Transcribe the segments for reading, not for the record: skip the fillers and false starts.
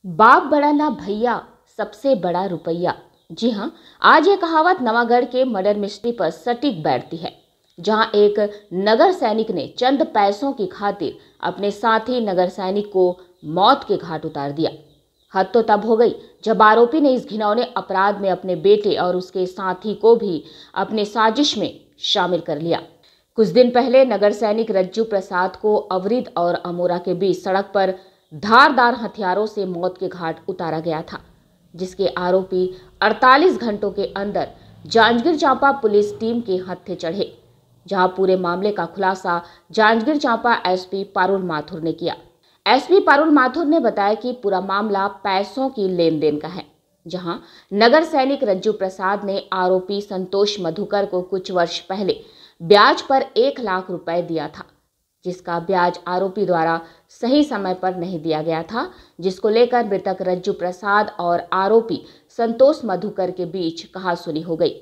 बाप बड़ा ना भैया, सबसे बड़ा रुपया। जी हाँ, आज ये कहावत नवागढ़ के मर्डर मिस्ट्री पर सटीक बैठती है, जहां एक नगर सैनिक ने चंद पैसों की खातिर अपने साथी नगर सैनिक को मौत के घाट उतार दिया। हद तो तब हो गई जब आरोपी ने इस घिनौने अपराध में अपने बेटे और उसके साथी को भी अपने साजिश में शामिल कर लिया। कुछ दिन पहले नगर सैनिक रज्जू प्रसाद को अवरिद और अमोरा के बीच सड़क पर धारदार हथियारों से मौत के घाट उतारा गया था, जिसके आरोपी 48 घंटों के अंदर जांजगीर चांपा पुलिस टीम के हत्थे चढ़े, जहां पूरे मामले का खुलासा जांजगीर चांपा एसपी पारुल माथुर ने किया। एसपी पारुल माथुर ने बताया कि पूरा मामला पैसों की लेन देन का है, जहां नगर सैनिक रज्जू प्रसाद ने आरोपी संतोष मधुकर को कुछ वर्ष पहले ब्याज पर 1 लाख रुपए दिया था, जिसका ब्याज आरोपी द्वारा सही समय पर नहीं दिया गया था, जिसको लेकर मृतक रज्जू प्रसाद और आरोपी संतोष मधुकर के बीच कहासुनी हो गई।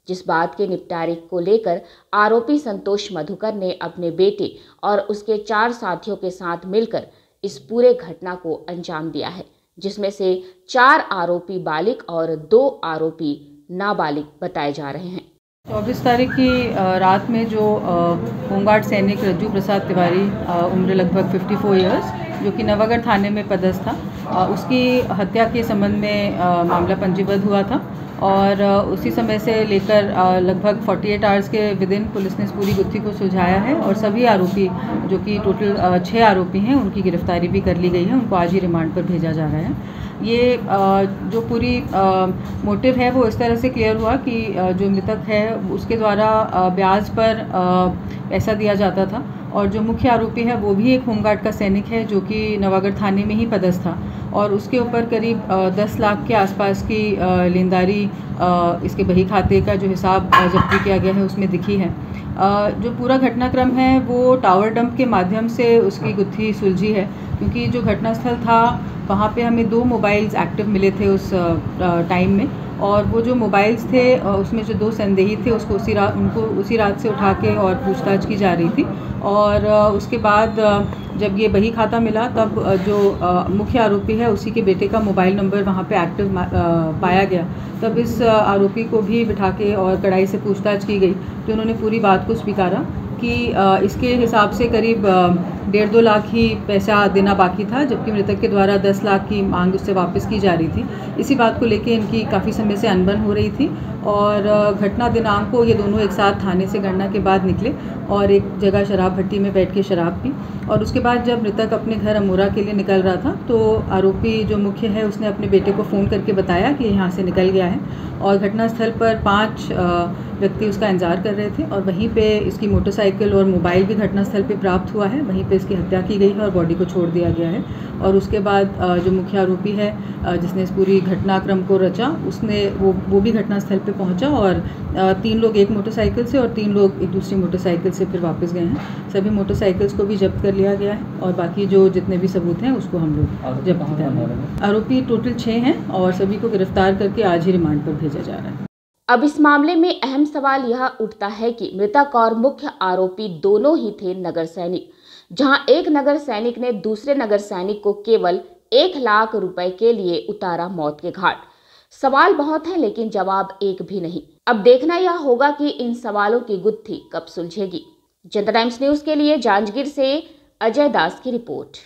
जिस बात के निपटारे को लेकर आरोपी संतोष मधुकर ने अपने बेटे और उसके 4 साथियों के साथ मिलकर इस पूरे घटना को अंजाम दिया है, जिसमें से 4 आरोपी बालिग और 2 आरोपी नाबालिग बताए जा रहे हैं। 24 तारीख की रात में जो होमगार्ड सैनिक रज्जू प्रसाद तिवारी उम्र लगभग 54 इयर्स, जो कि नवागढ़ थाने में पदस्थ था, उसकी हत्या के संबंध में मामला पंजीबद्ध हुआ था और उसी समय से लेकर लगभग 48 आवर्स के विदिन पुलिस ने इस पूरी गुत्थी को सुलझाया है और सभी आरोपी, जो कि टोटल 6 आरोपी हैं, उनकी गिरफ्तारी भी कर ली गई है। उनको आज ही रिमांड पर भेजा जा रहा है। ये जो पूरी मोटिव है वो इस तरह से क्लियर हुआ कि जो मृतक है उसके द्वारा ब्याज पर पैसा दिया जाता था और जो मुख्य आरोपी है वो भी एक होमगार्ड का सैनिक है, जो कि नवागढ़ थाने में ही पदस्थ था और उसके ऊपर करीब 10 लाख के आसपास की लेनदारी इसके बही खाते का जो हिसाब जब्ती किया गया है उसमें दिखी है। जो पूरा घटनाक्रम है वो टावर डंप के माध्यम से उसकी गुत्थी सुलझी है, क्योंकि जो घटनास्थल था वहाँ पे हमें 2 मोबाइल्स एक्टिव मिले थे उस टाइम में, और वो जो मोबाइल्स थे उसमें जो 2 संदेही थे उसको उसी रात से उठा के और पूछताछ की जा रही थी। और उसके बाद जब ये बही खाता मिला तब जो मुख्य आरोपी है उसी के बेटे का मोबाइल नंबर वहाँ पे एक्टिव पाया गया। तब इस आरोपी को भी बिठा के और कड़ाई से पूछताछ की गई तो उन्होंने पूरी बात को स्वीकारा कि इसके हिसाब से करीब 1.5-2 लाख ही पैसा देना बाकी था, जबकि मृतक के द्वारा 10 लाख की मांग उससे वापस की जा रही थी। इसी बात को लेके इनकी काफ़ी समय से अनबन हो रही थी और घटना दिनांक को ये दोनों एक साथ थाने से गणना के बाद निकले और एक जगह शराब भट्टी में बैठ के शराब पी, और उसके बाद जब मृतक अपने घर अमोरा के लिए निकल रहा था तो आरोपी जो मुख्य है उसने अपने बेटे को फ़ोन करके बताया कि यहाँ से निकल गया है, और घटनास्थल पर 5 व्यक्ति उसका इंतजार कर रहे थे और वहीं पे इसकी मोटरसाइकिल और मोबाइल भी घटनास्थल पे प्राप्त हुआ है। वहीं पे इसकी हत्या की गई है और बॉडी को छोड़ दिया गया है। और उसके बाद जो मुख्य आरोपी है जिसने इस पूरी घटनाक्रम को रचा, उसने वो भी घटनास्थल पे पहुंचा और 3 लोग एक मोटरसाइकिल से और 3 लोग एक दूसरी मोटरसाइकिल से फिर वापस गए हैं। सभी मोटरसाइकिल्स को भी जब्त कर लिया गया है और बाकी जो जितने भी सबूत हैं उसको हम लोग जब्त कर रहे हैं। आरोपी टोटल 6 हैं और सभी को गिरफ्तार करके आज ही रिमांड पर भेजा जा रहा है। अब इस मामले में अहम सवाल यह उठता है कि मृतक और मुख्य आरोपी दोनों ही थे नगर सैनिक, जहां एक नगर सैनिक ने दूसरे नगर सैनिक को केवल 1 लाख रुपए के लिए उतारा मौत के घाट। सवाल बहुत हैं लेकिन जवाब एक भी नहीं। अब देखना यह होगा कि इन सवालों की गुत्थी कब सुलझेगी। जनता टाइम्स न्यूज के लिए जांजगीर से अजय दास की रिपोर्ट।